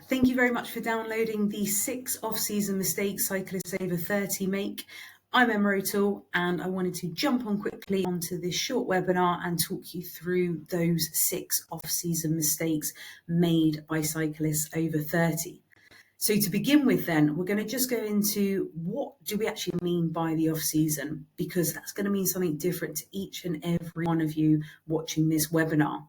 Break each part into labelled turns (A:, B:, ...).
A: Thank you very much for downloading the 6 off-season mistakes cyclists over 30 make. I'm Emma O'Toole, and I wanted to jump on quickly onto this short webinar and talk you through those 6 off-season mistakes made by cyclists over 30. So to begin with then, we're going to just go into what do we actually mean by the off-season, because that's going to mean something different to each and every one of you watching this webinar.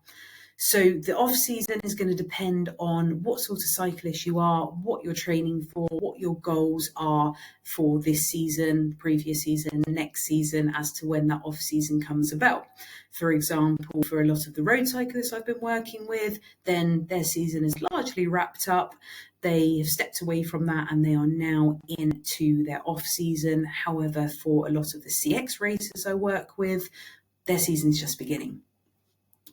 A: So the off-season is going to depend on what sort of cyclist you are, what you're training for, what your goals are for this season, previous season, next season, as to when that off-season comes about. For example, for a lot of the road cyclists I've been working with, then their season is largely wrapped up. They have stepped away from that and they are now into their off-season. However, for a lot of the CX racers I work with, their season's just beginning.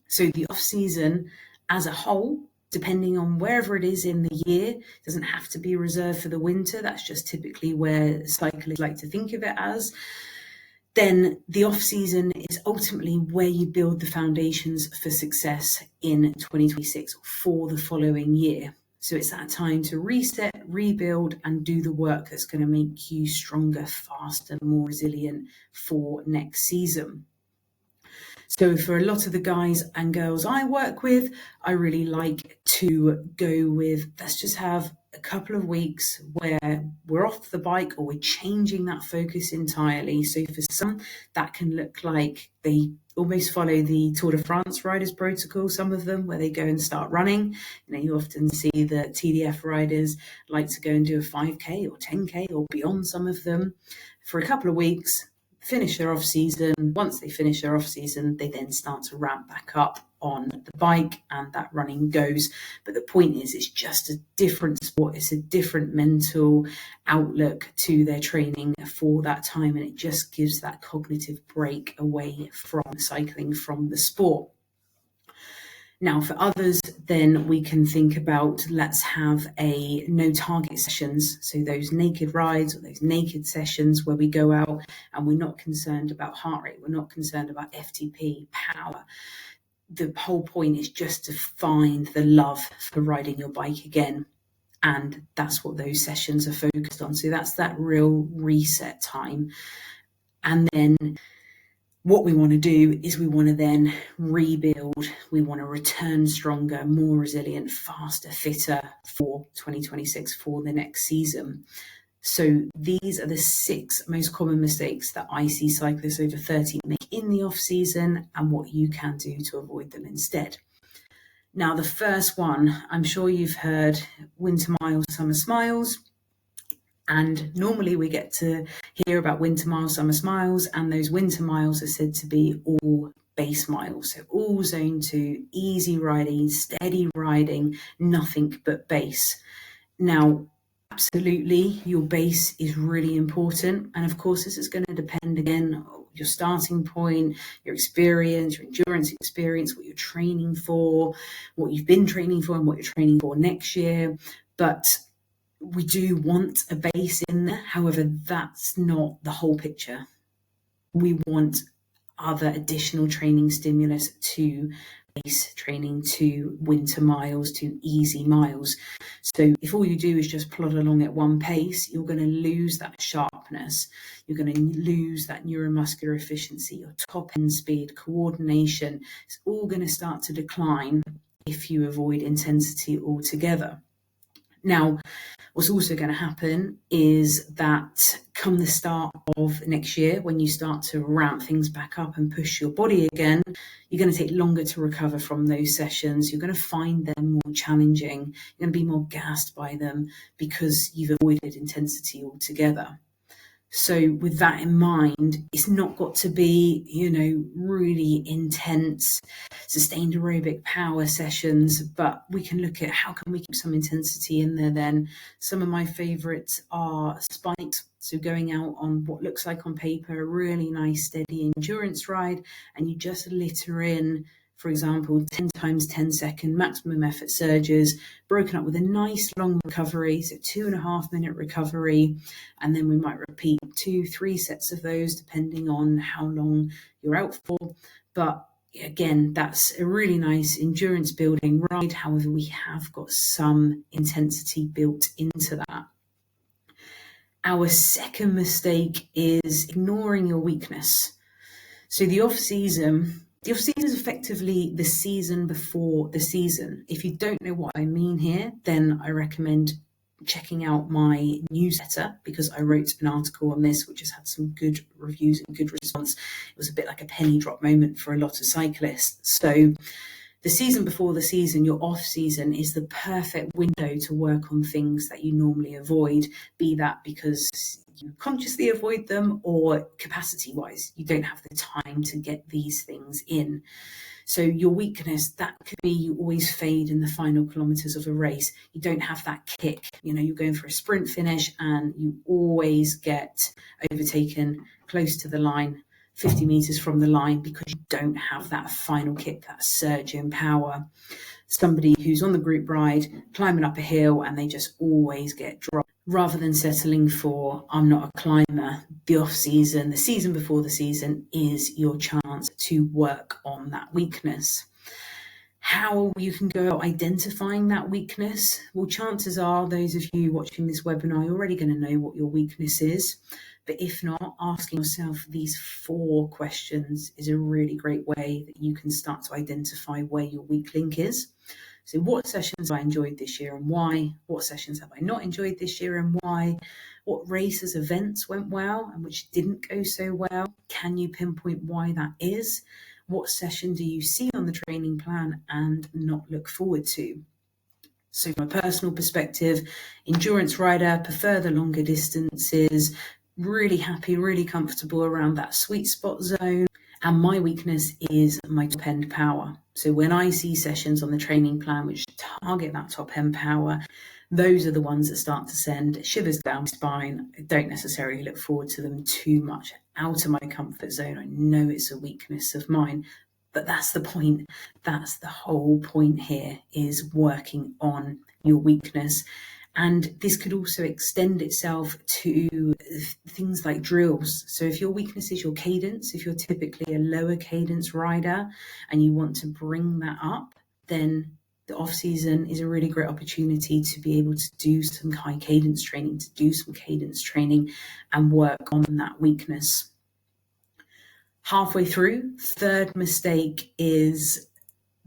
A: So the off-season as a whole, depending on wherever it is in the year, doesn't have to be reserved for the winter. That's just typically where cyclists like to think of it as. Then the off-season is ultimately where you build the foundations for success in 2026 for the following year. So it's that time to reset, rebuild, and do the work that's going to make you stronger, faster, more resilient for next season. So for a lot of the guys and girls I work with, I really like to go with, let's just have a couple of weeks where we're off the bike or we're changing that focus entirely. So for some, that can look like they almost follow the Tour de France riders protocol, some of them, where they go and start running. You often see the TDF riders like to go and do a 5K or 10K or beyond, some of them, for a couple of weeks, finish their off season. Once they finish their off season, they then start to ramp back up on the bike and that running goes. But the point is, it's just a different sport. It's a different mental outlook to their training for that time. And it just gives that cognitive break away from cycling, from the sport. Now, for others, then we can think about, let's have a no target sessions. So those naked rides or those naked sessions where we go out and we're not concerned about heart rate. We're not concerned about FTP, power. The whole point is just to find the love for riding your bike again. And that's what those sessions are focused on. So that's that real reset time. And then what we want to do is we want to then rebuild. We want to return stronger, more resilient, faster, fitter for 2026, for the next season. So these are the 6 most common mistakes that I see cyclists over 30 make in the off season and what you can do to avoid them instead. Now, the first one, I'm sure you've heard winter miles, summer smiles. And normally we get to hear about winter miles, summer miles, and those winter miles are said to be all base miles. So all zone 2, easy riding, steady riding, nothing but base. Now, absolutely, your base is really important. And of course, this is going to depend again on your starting point, your experience, your endurance experience, what you're training for, what you've been training for, and what you're training for next year. But we do want a base in there. However, that's not the whole picture. We want other additional training stimulus to base training, to winter miles, to easy miles. So if all you do is just plod along at one pace, you're going to lose that sharpness. You're going to lose that neuromuscular efficiency, your top end speed, coordination. It's all going to start to decline if you avoid intensity altogether. Now, what's also going to happen is that come the start of next year, when you start to ramp things back up and push your body again, you're going to take longer to recover from those sessions. You're going to find them more challenging. You're going to be more gassed by them because you've avoided intensity altogether. So with that in mind, it's not got to be, really intense, sustained aerobic power sessions, but we can look at how can we keep some intensity in there then. Some of my favorites are spikes. So going out on what looks like on paper, a really nice steady endurance ride, and you just litter in, for example, 10 times 10 second maximum effort surges, broken up with a nice long recovery, so 2.5 minute recovery. And then we might repeat 2-3 sets of those, depending on how long you're out for. But again, that's a really nice endurance building ride. However, we have got some intensity built into that. Our second mistake is ignoring your weakness. So the off-season is effectively the season before the season. If you don't know what I mean here, then I recommend checking out my newsletter, because I wrote an article on this which has had some good reviews and good response. It was a bit like a penny drop moment for a lot of cyclists. So the season before the season, your off season, is the perfect window to work on things that you normally avoid, be that because you consciously avoid them or capacity wise, you don't have the time to get these things in. So your weakness, that could be you always fade in the final kilometers of a race. You don't have that kick. You're going for a sprint finish and you always get overtaken close to the line, 50 meters from the line, because you don't have that final kick, that surge in power. Somebody who's on the group ride, climbing up a hill, and they just always get dropped. Rather than settling for, I'm not a climber, the off season, the season before the season, is your chance to work on that weakness. How you can go about identifying that weakness? Well, chances are those of you watching this webinar are already going to know what your weakness is. But if not, asking yourself these 4 questions is a really great way that you can start to identify where your weak link is. So what sessions have I enjoyed this year and why? What sessions have I not enjoyed this year and why? What races, events went well and which didn't go so well? Can you pinpoint why that is? What session do you see on the training plan and not look forward to? So from a personal perspective, endurance rider, prefer the longer distances, really happy, really comfortable around that sweet spot zone. And my weakness is my top end power. So when I see sessions on the training plan which target that top end power, those are the ones that start to send shivers down my spine. I don't necessarily look forward to them too much. Out of my comfort zone. I know it's a weakness of mine, but that's the point. That's the whole point here, is working on your weakness. And this could also extend itself to things like drills. So if your weakness is your cadence, if you're typically a lower cadence rider and you want to bring that up, then the off season is a really great opportunity to be able to do some high cadence training, and work on that weakness. Halfway through, third mistake is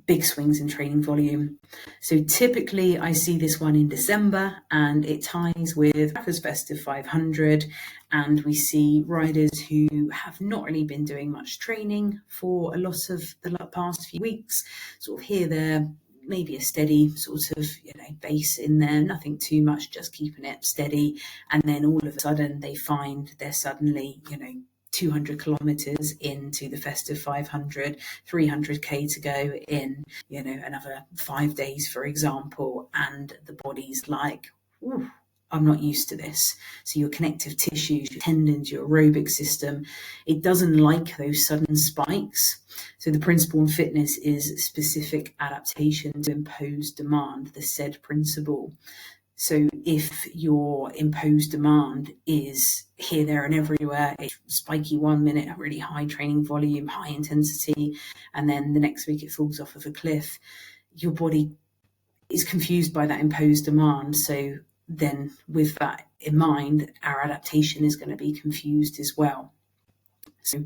A: big swings in training volume. So typically I see this one in December, and it ties with Packers Festive 500, and we see riders who have not really been doing much training for a lot of the past few weeks, sort of here, there, maybe a steady sort of base in there, nothing too much, just keeping it steady, and then all of a sudden they find they're suddenly 200 kilometers into the Festive 500, 300k to go in another 5 days, for example, and the body's like, ooh, I'm not used to this. So your connective tissues, your tendons, your aerobic system, it doesn't like those sudden spikes. So the principle in fitness is specific adaptation to imposed demand, the SAID principle. So if your imposed demand is here, there, and everywhere, it's spiky 1 minute, a really high training volume, high intensity, and then the next week it falls off of a cliff, your body is confused by that imposed demand. So then with that in mind, our adaptation is going to be confused as well. So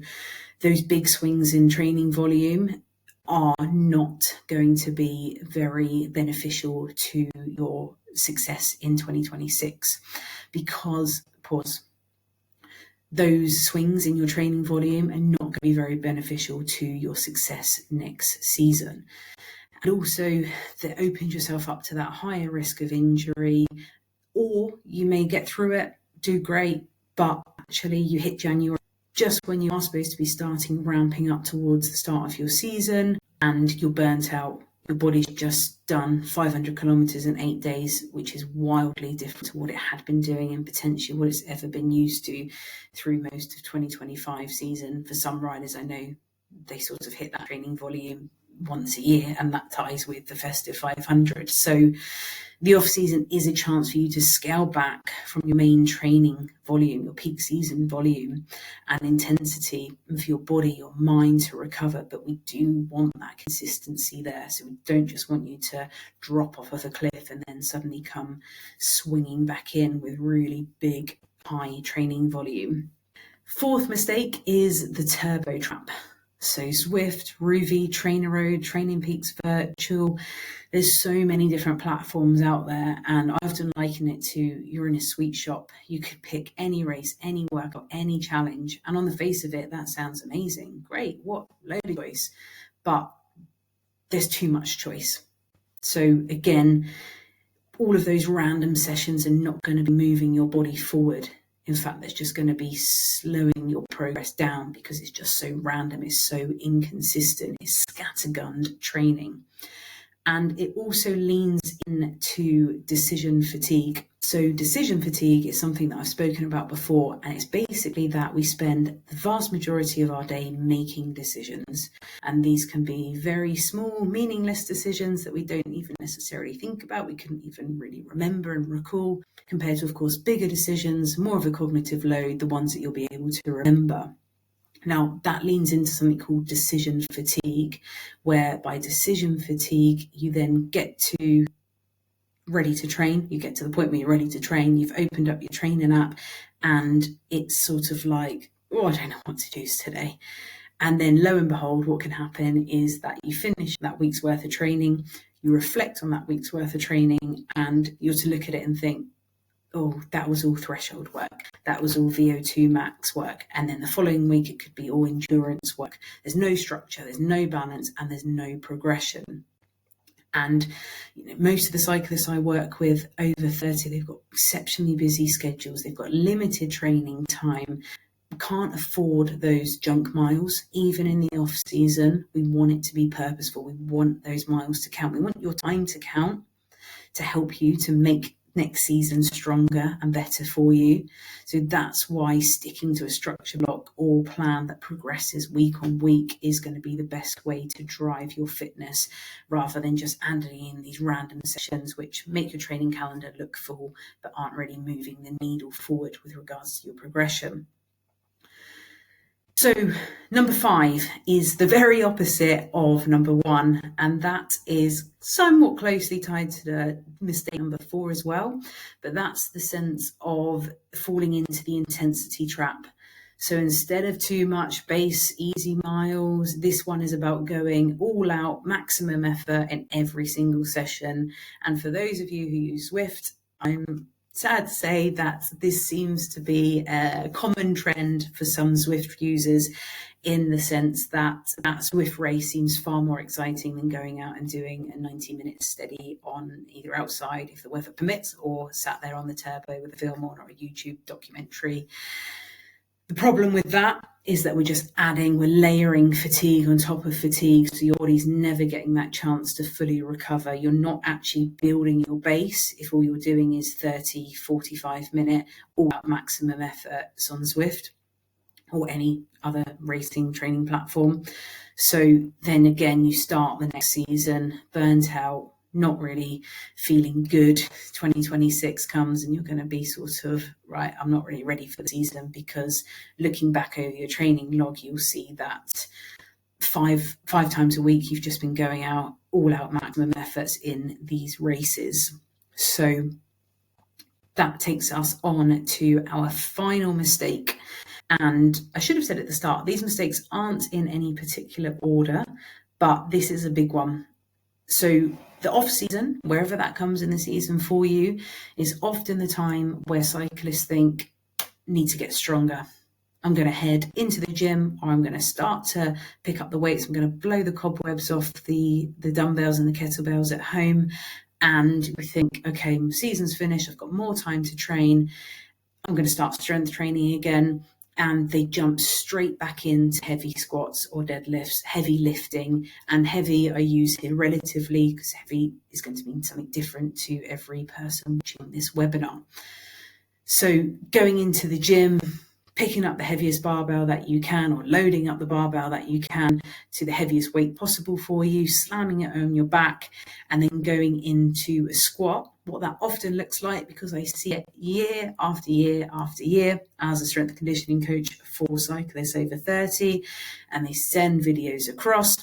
A: those big swings in training volume are not going to be very beneficial to your success in 2026, because those swings in your training volume are not going to be very beneficial to your success next season. And also that opens yourself up to that higher risk of injury, or you may get through it, do great, but actually you hit January just when you are supposed to be starting ramping up towards the start of your season, and you're burnt out. Your body's just done 500 kilometers in 8 days, which is wildly different to what it had been doing and potentially what it's ever been used to through most of 2025 season. For some riders, I know they sort of hit that training volume once a year, and that ties with the Festive 500. So The off season is a chance for you to scale back from your main training volume, your peak season volume and intensity, and for your body, your mind to recover. But we do want that consistency there. So we don't just want you to drop off of a cliff and then suddenly come swinging back in with really big, high training volume. Fourth mistake is the turbo trap. So Zwift, Ruvi, TrainerRoad, Training Peaks Virtual, there's so many different platforms out there, and I often liken it to you're in a sweet shop. You could pick any race, any workout, any challenge, and on the face of it, that sounds amazing. Great, what load of choice, but there's too much choice. So again, all of those random sessions are not going to be moving your body forward. In fact, that's just going to be slowing your progress down because it's just so random, it's so inconsistent, it's scattergunned training. And it also leans into decision fatigue. So decision fatigue is something that I've spoken about before, and it's basically that we spend the vast majority of our day making decisions. And these can be very small, meaningless decisions that we don't even necessarily think about. We couldn't even really remember and recall, compared to, of course, bigger decisions, more of a cognitive load, the ones that you'll be able to remember. Now, that leans into something called decision fatigue, where by decision fatigue, you then get to ready to train. You get to the point where you're ready to train. You've opened up your training app and it's sort of like, oh, I don't know what to do today. And then lo and behold, what can happen is that you finish that week's worth of training, you reflect on that week's worth of training, and you're to look at it and think, oh, that was all threshold work. That was all VO2 max work. And then the following week, it could be all endurance work. There's no structure, there's no balance, and there's no progression. And most of the cyclists I work with over 30, they've got exceptionally busy schedules. They've got limited training time. We can't afford those junk miles, even in the off season. We want it to be purposeful. We want those miles to count. We want your time to count to help you to make next season stronger and better for you. So that's why sticking to a structure block or plan that progresses week on week is going to be the best way to drive your fitness, rather than just adding in these random sessions which make your training calendar look full but aren't really moving the needle forward with regards to your progression. So number 5 is the very opposite of number 1, and that is somewhat closely tied to the mistake number 4 as well, but that's the sense of falling into the intensity trap. So instead of too much base, easy miles, this one is about going all out, maximum effort in every single session. And for those of you who use Zwift, I'm sad to say that this seems to be a common trend for some Zwift users, in the sense that that Zwift race seems far more exciting than going out and doing a 90-minute steady on either outside, if the weather permits, or sat there on the turbo with a film on or a YouTube documentary. The problem with that is that we're layering fatigue on top of fatigue, so your body's never getting that chance to fully recover. You're not actually building your base if all you're doing is 30, 45-minute all-out maximum efforts on Zwift or any other racing training platform. So then again, you start the next season burnt out, not really feeling good. 2026 comes and you're going to be sort of, right, I'm not really ready for the season, because looking back over your training log, you'll see that five times a week you've just been going out all out maximum efforts in these races. So that takes us on to our final mistake. And I should have said at the start, these mistakes aren't in any particular order, but this is a big one. So the off season, wherever that comes in the season for you, is often the time where cyclists think, need to get stronger. I'm going to head into the gym, or I'm going to start to pick up the weights. I'm going to blow the cobwebs off the dumbbells and the kettlebells at home. And we think, okay, my season's finished. I've got more time to train. I'm going to start strength training again. And they jump straight back into heavy squats or deadlifts, heavy lifting. And heavy I use here relatively, because heavy is going to mean something different to every person watching this webinar. So going into the gym, picking up the heaviest barbell that you can, or loading up the barbell that you can to the heaviest weight possible for you, slamming it on your back, and then going into a squat. What that often looks like, because I see it year after year after year as a strength conditioning coach for cyclists over 30, and they send videos across.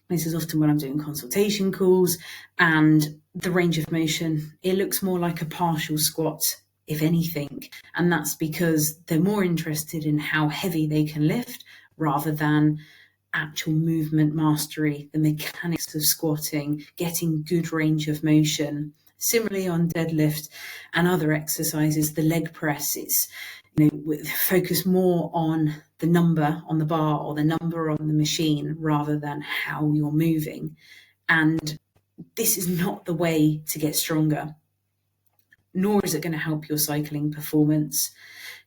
A: This is often when I'm doing consultation calls, and the range of motion, it looks more like a partial squat, if anything. And that's because they're more interested in how heavy they can lift rather than actual movement mastery, the mechanics of squatting, getting good range of motion. Similarly on deadlift and other exercises, the leg press, it's, focus more on the number on the bar or the number on the machine rather than how you're moving. And this is not the way to get stronger, nor is it going to help your cycling performance.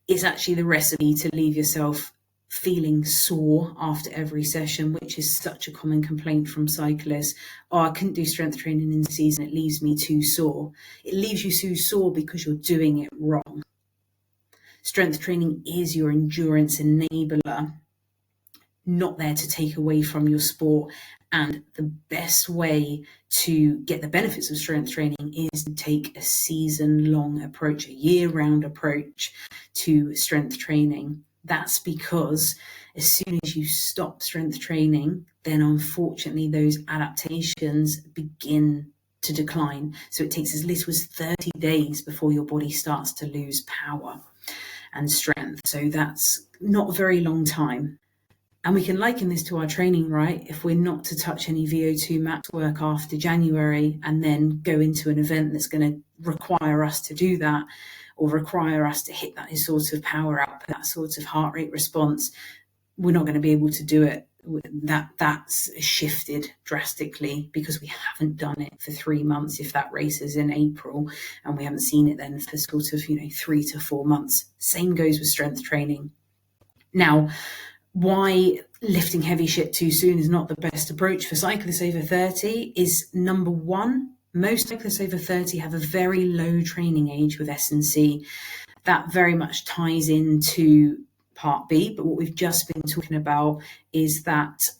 A: It's actually the recipe to leave yourself feeling sore after every session, which is such a common complaint from cyclists. Oh, I couldn't do strength training in the season, it leaves me too sore. It leaves you too sore because you're doing it wrong. Strength training is your endurance enabler, not there to take away from your sport. And the best way to get the benefits of strength training is to take a season-long approach, a year-round approach to strength training. That's because as soon as you stop strength training, then unfortunately those adaptations begin to decline. So it takes as little as 30 days before your body starts to lose power and strength. So that's not a very long time. And we can liken this to our training, right? If we're not to touch any VO2 max work after January and then go into an event that's going to require us to do that, or require us to hit that sort of power output, that sort of heart rate response, we're not going to be able to do it. That's shifted drastically because we haven't done it for 3 months. If that race is in April and we haven't seen it then for sort of 3 to 4 months. Same goes with strength training. Now, why lifting heavy shit too soon is not the best approach for cyclists over 30 is, number one, most cyclists over 30 have a very low training age with S&C. That very much ties into part B, but what we've just been talking about is that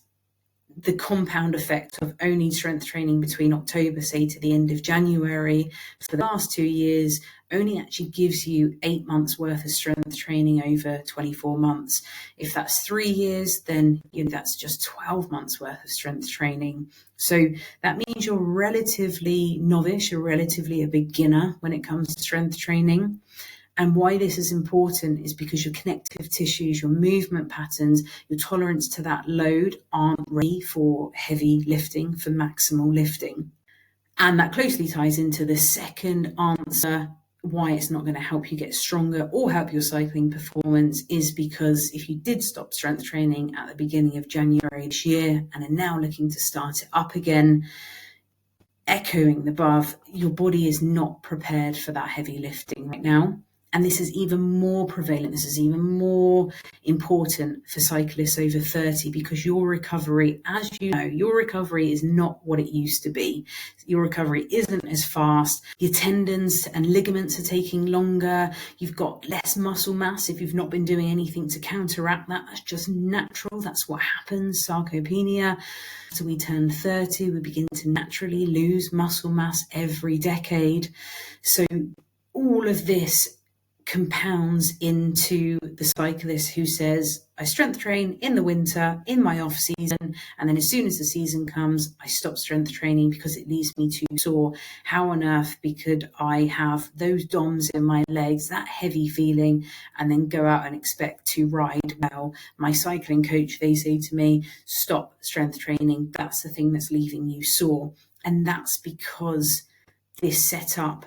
A: the compound effect of only strength training between October, say, to the end of January for the last 2 years only actually gives you 8 months worth of strength training over 24 months. If that's 3 years, then that's just 12 months worth of strength training. So that means you're relatively novice, you're relatively a beginner when it comes to strength training. And why this is important is because your connective tissues, your movement patterns, your tolerance to that load aren't ready for heavy lifting, for maximal lifting. And that closely ties into the second answer, why it's not going to help you get stronger or help your cycling performance, is because if you did stop strength training at the beginning of January this year and are now looking to start it up again, echoing the above, your body is not prepared for that heavy lifting right now. And this is even more prevalent, this is even more important for cyclists over 30 because your recovery, as you know, your recovery is not what it used to be. Your recovery isn't as fast. Your tendons and ligaments are taking longer. You've got less muscle mass if you've not been doing anything to counteract that. That's just natural. That's what happens. Sarcopenia. So we turn 30, we begin to naturally lose muscle mass every decade. So all of this compounds into the cyclist who says, I strength train in the winter, in my off season, and then as soon as the season comes, I stop strength training because it leaves me too sore. How on earth could I have those DOMs in my legs, that heavy feeling, and then go out and expect to ride well? My cycling coach, they say to me, stop strength training. That's the thing that's leaving you sore. And that's because this setup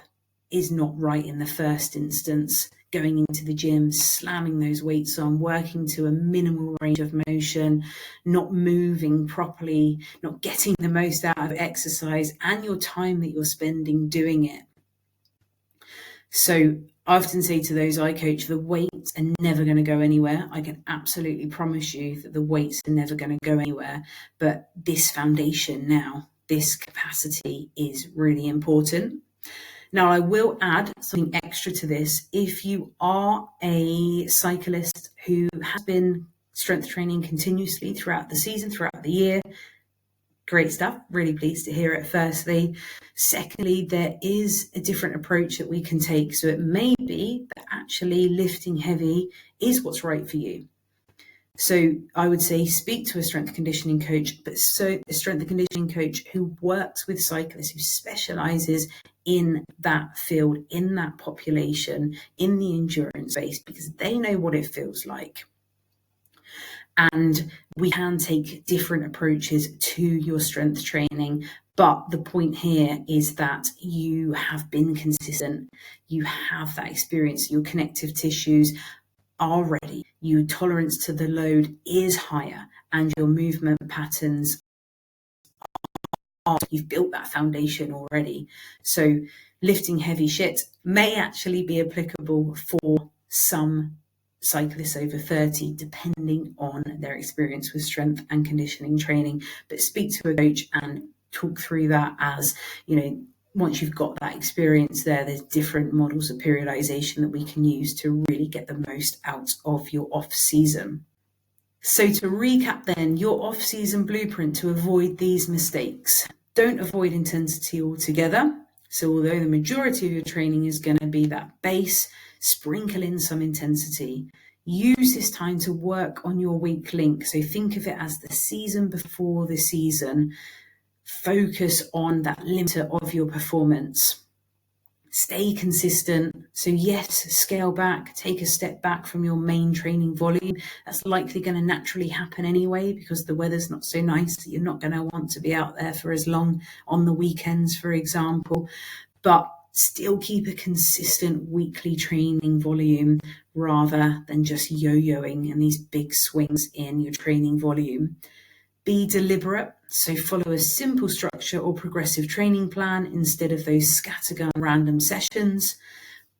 A: is not right in the first instance. Going into the gym, slamming those weights on, working to a minimal range of motion, not moving properly, not getting the most out of exercise and your time that you're spending doing it. So I often say to those I coach, the weights are never going to go anywhere. I can absolutely promise you that the weights are never going to go anywhere. But this foundation now, this capacity is really important. Now, I will add something extra to this. If you are a cyclist who has been strength training continuously throughout the season, throughout the year, great stuff. Really pleased to hear it, firstly. Secondly, there is a different approach that we can take. So it may be that actually lifting heavy is what's right for you. So I would say speak to a strength conditioning coach, but so a strength conditioning coach who works with cyclists, who specializes in that field, in that population, in the endurance space, because they know what it feels like. And we can take different approaches to your strength training. But the point here is that you have been consistent. You have that experience. Your connective tissues are ready. Your tolerance to the load is higher, and your movement patterns are, you've built that foundation already. So lifting heavy shit may actually be applicable for some cyclists over 30, depending on their experience with strength and conditioning training. But speak to a coach and talk through that, as once you've got that experience there's different models of periodization that we can use to really get the most out of your off season. So to recap then, your off season blueprint to avoid these mistakes: don't avoid intensity altogether. So although the majority of your training is going to be that base, sprinkle in some intensity. Use this time to work on your weak link. So think of it as the season before the season. Focus on that limiter of your performance. Stay consistent. So yes, scale back, take a step back from your main training volume. That's likely going to naturally happen anyway, because the weather's not so nice. You're not going to want to be out there for as long on the weekends, for example. But still keep a consistent weekly training volume rather than just yo-yoing and these big swings in your training volume. Be deliberate, so follow a simple structure or progressive training plan instead of those scattergun random sessions.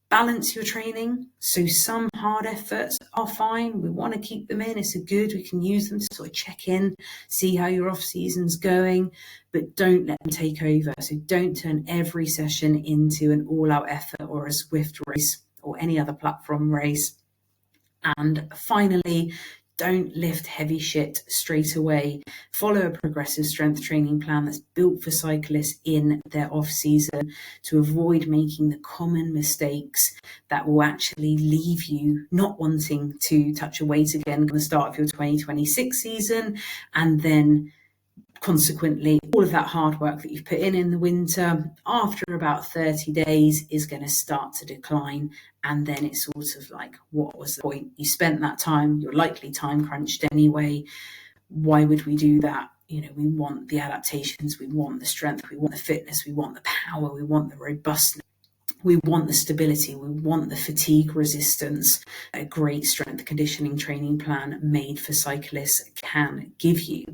A: Balance your training, so some hard efforts are fine. We want to keep them in. It's good. We can use them to sort of check in, see how your off season's going, but don't let them take over. So don't turn every session into an all-out effort or a Swift race or any other platform race. And finally, don't lift heavy shit straight away. Follow a progressive strength training plan that's built for cyclists in their off season to avoid making the common mistakes that will actually leave you not wanting to touch a weight again at the start of your 2026 season. And then consequently, all of that hard work that you've put in the winter, after about 30 days, is going to start to decline. And then it's sort of like, what was the point? You spent that time, you're likely time crunched anyway. Why would we do that? We want the adaptations, we want the strength, we want the fitness, we want the power, we want the robustness. We want the stability, we want the fatigue resistance a great strength conditioning training plan made for cyclists can give you.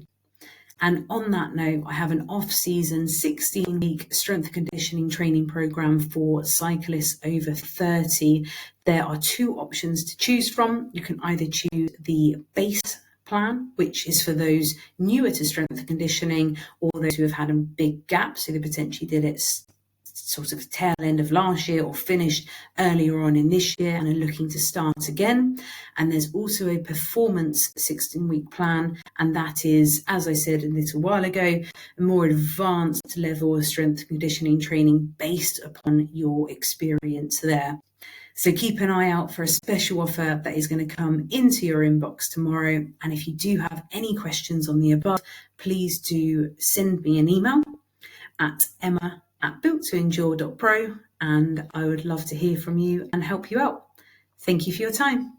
A: And on that note, I have an off-season 16-week strength conditioning training program for cyclists over 30. There are two options to choose from. You can either choose the base plan, which is for those newer to strength conditioning or those who have had a big gap, so they potentially did it sort of tail end of last year or finished earlier on in this year and are looking to start again. And there's also a performance 16-week plan, and that is, as I said a little while ago, a more advanced level of strength conditioning training based upon your experience there. So keep an eye out for a special offer that is going to come into your inbox tomorrow. And if you do have any questions on the above, please do send me an email at emma@builttoendure.pro, and I would love to hear from you and help you out. Thank you for your time.